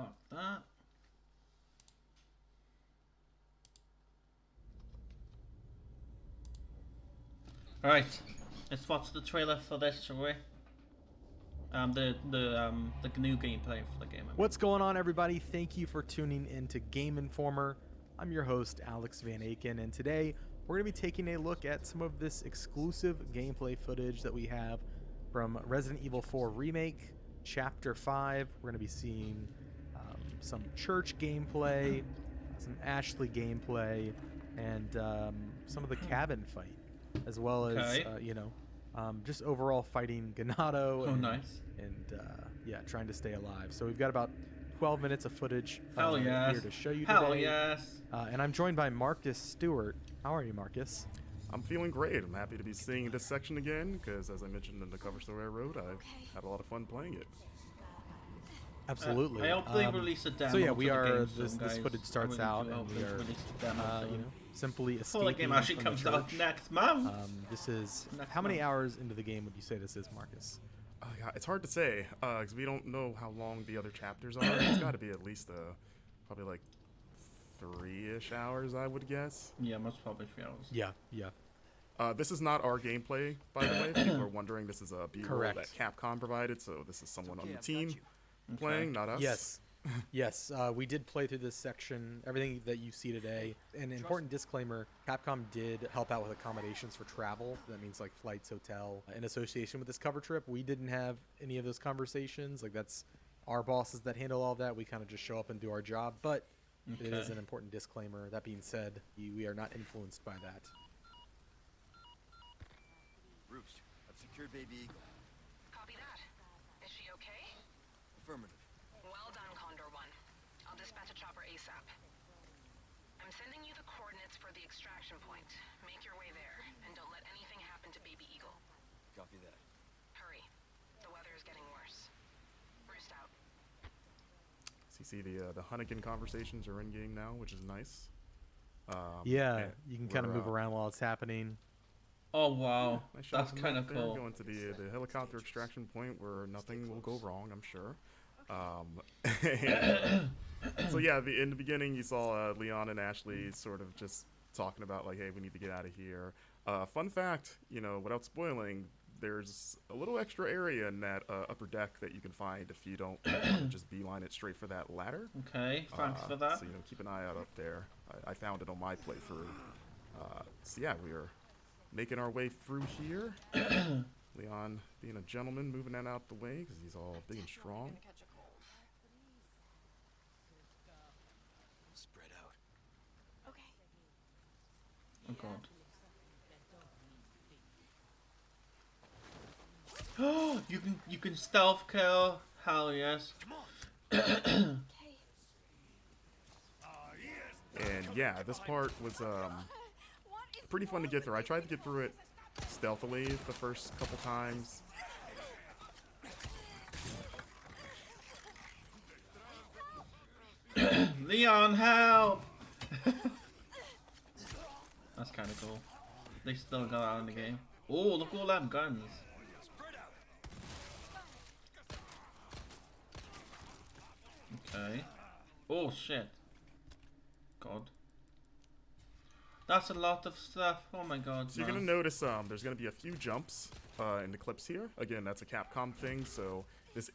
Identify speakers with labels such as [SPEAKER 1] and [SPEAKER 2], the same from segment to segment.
[SPEAKER 1] Lock that. Right, let's watch the trailer for this, shall we? The new gameplay for the game.
[SPEAKER 2] What's going on, everybody? Thank you for tuning in to Game Informer. I'm your host, Alex Van Aken, and today we're going to be taking a look at some of this exclusive gameplay footage that we have from Resident Evil 4 Remake, Chapter 5. We're going to be seeing some church gameplay, some Ashley gameplay, and some of the cabin fight, as well as, just overall fighting Ganado.
[SPEAKER 1] Oh, nice.
[SPEAKER 2] And trying to stay alive. So we've got about 12 minutes of footage
[SPEAKER 1] yes.
[SPEAKER 2] here to show you
[SPEAKER 1] Hell
[SPEAKER 2] today.
[SPEAKER 1] Yes.
[SPEAKER 2] And I'm joined by Marcus Stewart. How are you, Marcus?
[SPEAKER 3] I'm feeling great. I'm happy to be seeing this section again because, as I mentioned in the cover story I wrote, I've had a lot of fun playing it.
[SPEAKER 2] Absolutely.
[SPEAKER 1] I hope they release a demo.
[SPEAKER 2] So yeah, we
[SPEAKER 1] to
[SPEAKER 2] are.
[SPEAKER 1] the game
[SPEAKER 2] This footage starts out, and we are, simply
[SPEAKER 1] before the
[SPEAKER 2] escaping
[SPEAKER 1] game actually
[SPEAKER 2] from
[SPEAKER 1] comes
[SPEAKER 2] the
[SPEAKER 1] out
[SPEAKER 2] church.
[SPEAKER 1] next month.
[SPEAKER 2] This is
[SPEAKER 1] Next
[SPEAKER 2] how many
[SPEAKER 1] month.
[SPEAKER 2] hours into the game would you say this is, Marcus?
[SPEAKER 3] Yeah, it's hard to say because we don't know how long the other chapters are. It's got to be at least probably like 3-ish hours, I would guess.
[SPEAKER 1] Yeah, most probably 3 hours.
[SPEAKER 2] Yeah.
[SPEAKER 3] This is not our gameplay, by the way. People are wondering. This is a B-roll that
[SPEAKER 2] Correct.
[SPEAKER 3] Capcom provided, so this is someone on the team playing, not us.
[SPEAKER 2] Yes, we did play through this section, everything that you see today. An important disclaimer, Capcom did help out with accommodations for travel. That means like flights, hotel, in association with this cover trip. We didn't have any of those conversations. Like, that's our bosses that handle all of that. We kind of just show up and do our job, but it is an important disclaimer. That being said, we are not influenced by that.
[SPEAKER 4] Roost, I've secured Baby Eagle.
[SPEAKER 5] Copy that. Is she okay?
[SPEAKER 4] Affirmative.
[SPEAKER 5] Well done, Condor 1. I'll dispatch a chopper ASAP. I'm sending you the coordinates for the extraction point. Make your way there, and don't let anything happen to Baby Eagle.
[SPEAKER 4] Copy that.
[SPEAKER 5] Hurry. The weather is getting worse. Roost out.
[SPEAKER 3] So you see the Hunnigan conversations are in game now, which is nice.
[SPEAKER 2] You can kind of
[SPEAKER 3] we're,
[SPEAKER 2] move around while it's happening.
[SPEAKER 1] Oh wow,
[SPEAKER 3] nice shot
[SPEAKER 1] that's
[SPEAKER 3] from
[SPEAKER 1] kind
[SPEAKER 3] up
[SPEAKER 1] of
[SPEAKER 3] there,
[SPEAKER 1] cool.
[SPEAKER 3] Going to the helicopter extraction point where nothing will go wrong, I'm sure. So yeah, in the beginning you saw Leon and Ashley sort of just talking about like, hey, we need to get out of here. Fun fact, without spoiling, there's a little extra area in that upper deck that you can find if you don't want to just beeline it straight for that ladder.
[SPEAKER 1] Okay, thanks for that.
[SPEAKER 3] So keep an eye out up there. I found it on my playthrough. So yeah, we are making our way through here. Leon being a gentleman, moving that out the way because he's all big and strong.
[SPEAKER 4] Spread out.
[SPEAKER 5] Okay.
[SPEAKER 1] Oh god. Oh, you can stealth kill. Hell yes.
[SPEAKER 5] Okay.
[SPEAKER 3] And yeah, this part was pretty fun to get through. I tried to get through it stealthily the first couple times.
[SPEAKER 1] Leon, help! That's kind of cool. They still got out in the game. Oh, look at all them guns. Okay. Oh shit. God. That's a lot of stuff. Oh my god.
[SPEAKER 3] So you're gonna notice there's gonna be a few jumps in the clips here. Again, that's a Capcom thing, so this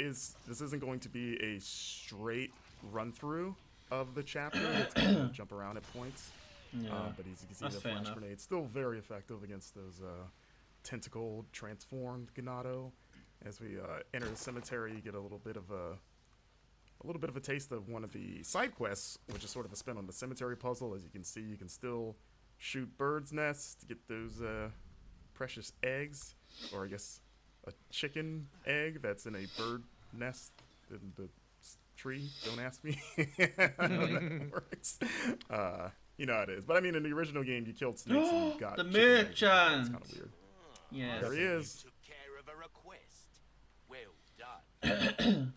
[SPEAKER 3] isn't going to be a straight run through of the chapter. It's gonna jump around at points.
[SPEAKER 1] Yeah.
[SPEAKER 3] But as you can see,
[SPEAKER 1] That's
[SPEAKER 3] the
[SPEAKER 1] fair
[SPEAKER 3] flash
[SPEAKER 1] enough.
[SPEAKER 3] grenade still very effective against those tentacled, transformed Ganado. As we enter the cemetery, you get a little bit of a taste of one of the side quests, which is sort of a spin on the cemetery puzzle. As you can see, you can still shoot birds' nests to get those precious eggs, or I guess a chicken egg that's in a bird nest in the tree. Don't ask me how that works. You know how it is. But I mean, in the original game, you killed snakes and you got
[SPEAKER 1] The
[SPEAKER 3] chicken eggs. It's
[SPEAKER 1] merchant!
[SPEAKER 3] kind of weird.
[SPEAKER 1] Yes.
[SPEAKER 3] There he is.
[SPEAKER 4] Took care of a request. Well done.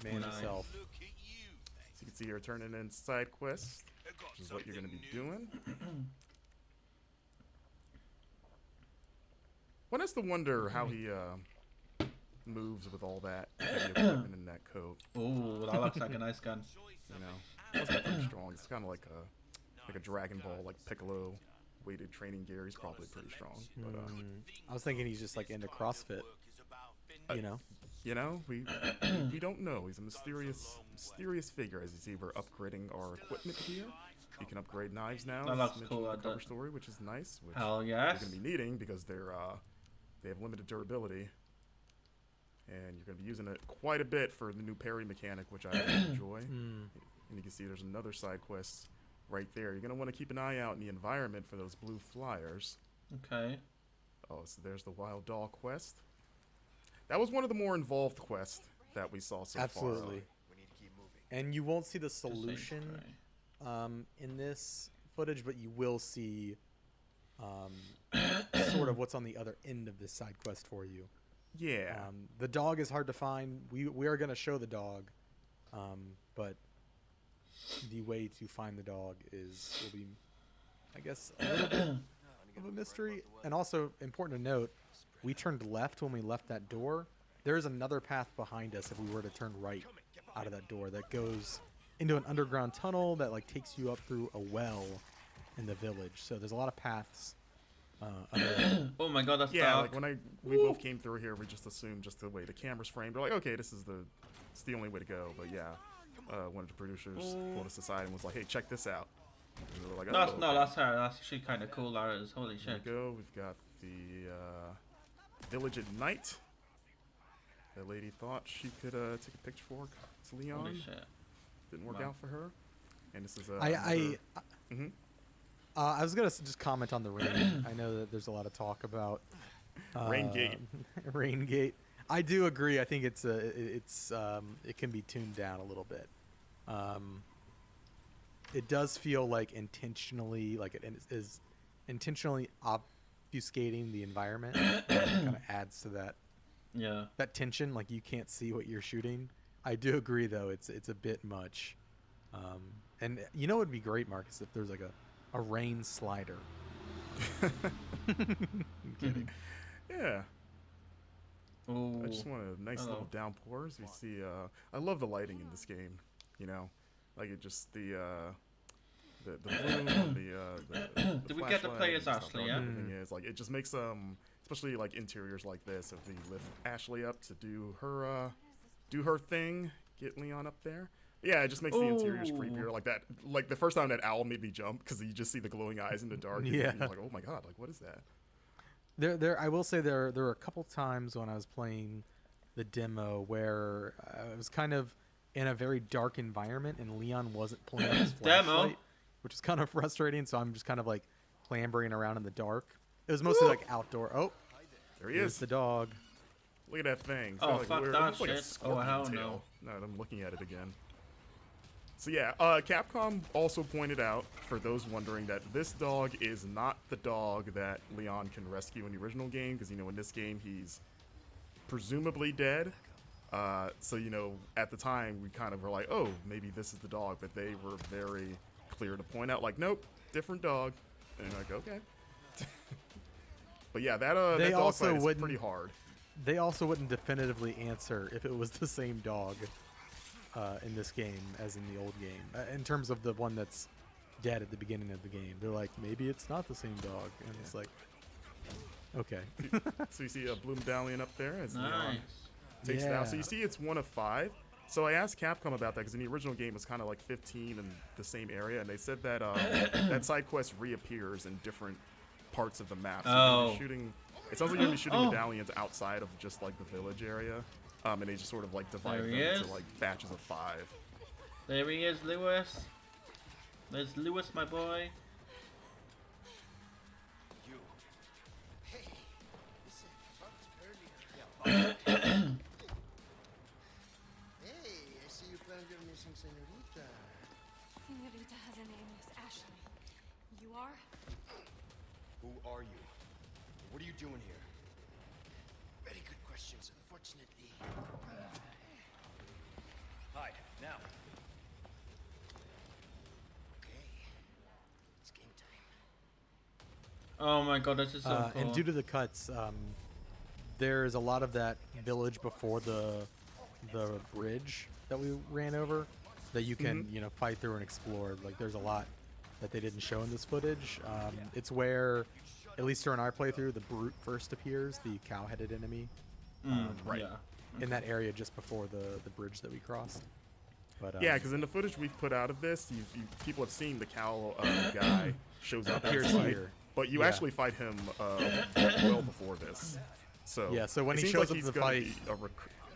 [SPEAKER 2] Man
[SPEAKER 1] Nice.
[SPEAKER 2] himself.
[SPEAKER 4] Look at you.
[SPEAKER 3] So you can see you're turning in side quests, which is what you're going to be doing. One has to wonder how he moves with all that heavy equipment in that coat.
[SPEAKER 1] Ooh, that looks like a nice gun.
[SPEAKER 3] You know, it's pretty strong. It's kind of like a Dragon Ball, like Piccolo weighted training gear. He's probably pretty strong. But
[SPEAKER 2] I was thinking he's just like into CrossFit. You know,
[SPEAKER 3] we don't know. He's a mysterious figure. As you see, we're upgrading our equipment here. You can upgrade knives now.
[SPEAKER 1] That
[SPEAKER 3] as
[SPEAKER 1] looks
[SPEAKER 3] mentioned
[SPEAKER 1] cool,
[SPEAKER 3] in the
[SPEAKER 1] that
[SPEAKER 3] cover
[SPEAKER 1] does.
[SPEAKER 3] story, which is nice. Which
[SPEAKER 1] Hell
[SPEAKER 3] you're
[SPEAKER 1] yes.
[SPEAKER 3] going to be needing because they have limited durability, and you're going to be using it quite a bit for the new parry mechanic, which I enjoy. And you can see there's another side quest right there. You're going to want to keep an eye out in the environment for those blue flyers.
[SPEAKER 1] Okay.
[SPEAKER 3] Oh, so there's the Wild Doll quest. That was one of the more involved quests that we saw so
[SPEAKER 2] Absolutely. And you won't see the
[SPEAKER 1] Just saying,
[SPEAKER 2] solution
[SPEAKER 1] right.
[SPEAKER 2] in this footage, but you will see sort of what's on the other end of this side quest for you.
[SPEAKER 3] Yeah.
[SPEAKER 2] The dog is hard to find. We are going to show the dog, but the way to find the dog will be, I guess, a little bit of a mystery. And also important to note, we turned left when we left that door. There is another path behind us if we were to turn right out of that door that goes into an underground tunnel that like takes you up through a well in the village. So there's a lot of paths.
[SPEAKER 1] Oh my god, that's
[SPEAKER 3] Yeah,
[SPEAKER 1] dark.
[SPEAKER 3] like when we both came through here, we just assumed just the way the camera's framed. We're like, okay, it's the only way to go. But yeah, one of the producers pulled us aside and was like, hey, check this out. And we were like,
[SPEAKER 1] That's,
[SPEAKER 3] oh,
[SPEAKER 1] no,
[SPEAKER 3] okay.
[SPEAKER 1] that's her. That's actually kind of cool. That is. Holy
[SPEAKER 3] Here
[SPEAKER 1] shit.
[SPEAKER 3] we go. We've got the village at night. That lady thought she could take a picture for Leon.
[SPEAKER 1] Holy shit.
[SPEAKER 3] Didn't work
[SPEAKER 1] Wow.
[SPEAKER 3] out for her. And this is
[SPEAKER 2] I was gonna just comment on the rain. I know that there's a lot of talk about
[SPEAKER 3] Rain Gate.
[SPEAKER 2] Rain Gate. I do agree. I think it can be tuned down a little bit. It does feel like intentionally, like it is intentionally obfuscating the environment. Kind of adds to that tension. Like you can't see what you're shooting. I do agree, though. It's a bit much. And you know, it would be great, Marcus, if there's like a rain slider. I'm kidding.
[SPEAKER 3] Yeah.
[SPEAKER 1] Ooh.
[SPEAKER 3] I just want a nice
[SPEAKER 1] Hello.
[SPEAKER 3] little downpour. As we see, I love the lighting in this game. You know, like it just the bloom, and the
[SPEAKER 1] Did we get the
[SPEAKER 3] flashlight
[SPEAKER 1] players
[SPEAKER 3] and how
[SPEAKER 1] Ashley,
[SPEAKER 3] dark
[SPEAKER 1] yeah?
[SPEAKER 3] everything is. Like it just makes especially like interiors like this. If we lift Ashley up to do her thing, get Leon up there. Yeah, it just makes the interiors
[SPEAKER 1] Ooh.
[SPEAKER 3] creepier. Like that. Like the first time that owl made me jump because you just see the glowing eyes in the dark. And
[SPEAKER 2] Yeah.
[SPEAKER 3] you're like, oh my god, like what is that?
[SPEAKER 2] I will say there were a couple times when I was playing the demo where I was kind of in a very dark environment and Leon wasn't playing his
[SPEAKER 1] Demo?
[SPEAKER 2] flashlight, which is kind of frustrating. So I'm just kind of like clambering around in the dark. It was mostly like outdoor. Oh,
[SPEAKER 3] There he
[SPEAKER 2] here's
[SPEAKER 3] is.
[SPEAKER 2] the dog.
[SPEAKER 3] Look at that thing. It's
[SPEAKER 1] Oh,
[SPEAKER 3] got, like,
[SPEAKER 1] fuck
[SPEAKER 3] weird-
[SPEAKER 1] that
[SPEAKER 3] looks like a
[SPEAKER 1] shit. Oh,
[SPEAKER 3] scorpion
[SPEAKER 1] hell
[SPEAKER 3] tail. No, I'm looking at it again. So yeah, Capcom also pointed out, for those wondering, that this dog is not the dog that Leon can rescue in the original game, because, you know, in this game, he's presumably dead. So, you know, at the time, we kind of were like, oh, maybe this is the dog, but they were very clear to point out, like, nope, different dog. And you're like, okay. But yeah, that
[SPEAKER 2] They
[SPEAKER 3] dog
[SPEAKER 2] also
[SPEAKER 3] fight is
[SPEAKER 2] wouldn't-
[SPEAKER 3] pretty hard.
[SPEAKER 2] They also wouldn't definitively answer if it was the same dog in this game as in the old game. In terms of the one that's dead at the beginning of the game, they're like, maybe it's not the same dog, and it's like, okay.
[SPEAKER 3] So you see a blue medallion up there as Leon
[SPEAKER 1] Nice.
[SPEAKER 3] takes it out. So
[SPEAKER 2] Yeah.
[SPEAKER 3] you see it's 1 of 5. So I asked Capcom about that because in the original game it's kind of like 15 in the same area, and they said that that side quest reappears in different parts of the map. So you're gonna be
[SPEAKER 1] Oh.
[SPEAKER 3] shooting. It sounds like you're gonna be shooting
[SPEAKER 1] Oh.
[SPEAKER 3] medallions outside of just like the village area, and they just sort of like divide
[SPEAKER 1] There
[SPEAKER 3] them
[SPEAKER 1] he
[SPEAKER 3] into
[SPEAKER 1] is.
[SPEAKER 3] like batches of 5.
[SPEAKER 1] There he is, Lewis. There's Lewis, my boy.
[SPEAKER 4] You. Hey, listen, talked earlier.
[SPEAKER 6] Hey, I see you found your missing senorita.
[SPEAKER 7] Senorita has a name, Miss Ashley. You are?
[SPEAKER 6] Who are you? What are you doing here? Very good questions, unfortunately. Hi, now. Okay, it's game time.
[SPEAKER 1] Oh my god, this is so cool.
[SPEAKER 2] And due to the cuts, there's a lot of that village before the bridge that we ran over that you can you know fight through and explore. Like there's a lot that they didn't show in this footage. It's where, at least during our playthrough, the brute first appears, the cow-headed enemy,
[SPEAKER 3] Right.
[SPEAKER 1] Yeah.
[SPEAKER 2] in that area just before the bridge that we crossed. But
[SPEAKER 3] Yeah, because in the footage we've put out of this, people have seen the cow guy shows up in
[SPEAKER 2] Appears
[SPEAKER 3] this fight,
[SPEAKER 2] here.
[SPEAKER 3] but you
[SPEAKER 2] Yeah.
[SPEAKER 3] actually fight him well before this. So
[SPEAKER 2] Yeah, so when
[SPEAKER 3] it
[SPEAKER 2] he
[SPEAKER 3] seems
[SPEAKER 2] shows
[SPEAKER 3] like
[SPEAKER 2] up
[SPEAKER 3] he's
[SPEAKER 2] in the
[SPEAKER 3] gonna
[SPEAKER 2] fight-
[SPEAKER 3] be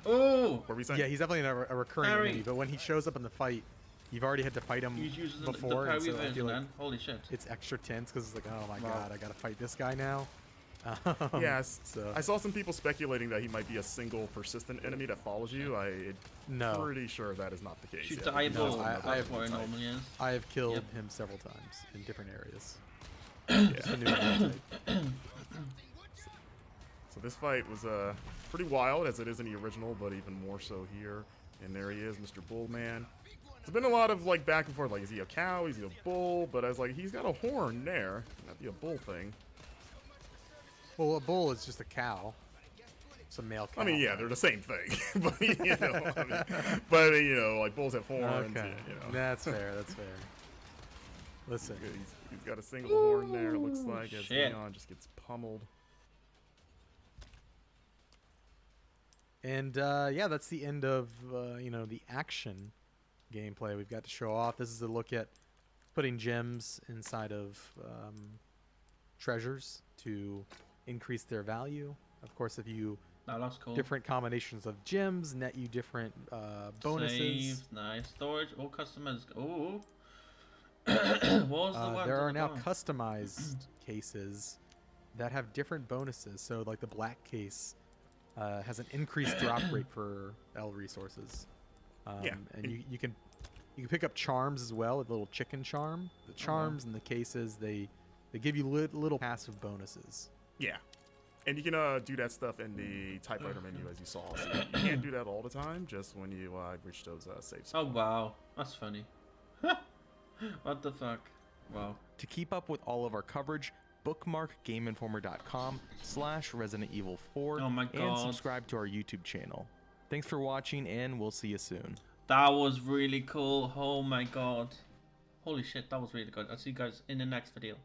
[SPEAKER 1] Oh,
[SPEAKER 3] what were we saying?
[SPEAKER 2] yeah, he's definitely a recurring
[SPEAKER 1] Harry.
[SPEAKER 2] enemy. But when he shows up in the fight, you've already had to fight him
[SPEAKER 1] he's using
[SPEAKER 2] before,
[SPEAKER 1] the
[SPEAKER 2] and
[SPEAKER 1] parry
[SPEAKER 2] so I
[SPEAKER 1] version,
[SPEAKER 2] feel like
[SPEAKER 1] man. Holy shit.
[SPEAKER 2] it's extra tense because it's like, oh my
[SPEAKER 1] Wow.
[SPEAKER 2] god, I gotta fight this guy now.
[SPEAKER 3] Yes.
[SPEAKER 2] So
[SPEAKER 3] I saw some people speculating that he might be a single persistent enemy that follows you. I'm
[SPEAKER 2] no,
[SPEAKER 3] pretty sure that is not the case.
[SPEAKER 1] Shoots
[SPEAKER 3] Yeah,
[SPEAKER 1] the eyeball.
[SPEAKER 2] I
[SPEAKER 1] That's
[SPEAKER 2] have-
[SPEAKER 1] what it normally is.
[SPEAKER 2] I have killed
[SPEAKER 1] Yep.
[SPEAKER 2] him several times in different areas.
[SPEAKER 3] Yeah.
[SPEAKER 2] It's a new enemy type.
[SPEAKER 3] So this fight was pretty wild, as it is in the original, but even more so here. And there he is, Mr. Bullman. There's been a lot of like back and forth, like is he a cow, is he a bull? But I was like, he's got a horn there. Not be a bull thing.
[SPEAKER 2] Well, a bull is just a cow. It's a male cow.
[SPEAKER 3] I mean, yeah, they're the same thing. but you know, like bulls have horns.
[SPEAKER 2] Okay,
[SPEAKER 3] You know.
[SPEAKER 2] that's fair. That's fair. Listen,
[SPEAKER 3] He's got a single horn there. It looks like as
[SPEAKER 1] shit.
[SPEAKER 3] Leon just gets pummeled.
[SPEAKER 2] and yeah, that's the end of you know the action gameplay we've got to show off. This is a look at putting gems inside of treasures to increase their value. Of course, if you
[SPEAKER 1] That looks cool.
[SPEAKER 2] different combinations of gems net you different bonuses.
[SPEAKER 1] Saves, nice. Storage, all customers. Oh. What was the one?
[SPEAKER 2] There are
[SPEAKER 1] on the
[SPEAKER 2] now
[SPEAKER 1] bottom?
[SPEAKER 2] customized cases that have different bonuses. So, like the black case has an increased drop rate for L resources.
[SPEAKER 3] Yeah.
[SPEAKER 2] And you can pick up charms as well. A little chicken charm. The charms and the cases they give you little passive bonuses.
[SPEAKER 3] Yeah. And you can do that stuff in the typewriter menu, as you saw. So you can't do that all the time, just when you reach those save spots.
[SPEAKER 1] Oh wow, that's funny. What the fuck? Wow.
[SPEAKER 8] To keep up with all of our coverage, bookmark GameInformer.com/Resident Evil 4
[SPEAKER 1] Oh my
[SPEAKER 8] and
[SPEAKER 1] God.
[SPEAKER 8] subscribe to our YouTube channel. Thanks for watching, and we'll see you soon.
[SPEAKER 1] That was really cool. Oh my god. Holy shit, that was really good. I'll see you guys in the next video.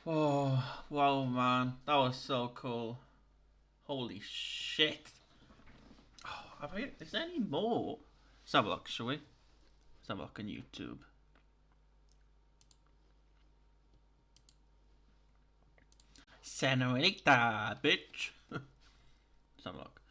[SPEAKER 1] Oh, wow, man. That was so cool. Holy shit. Oh, is there any more? Let's have a look, shall we? Let's have a look on YouTube. Senorita, bitch. Let's have a look.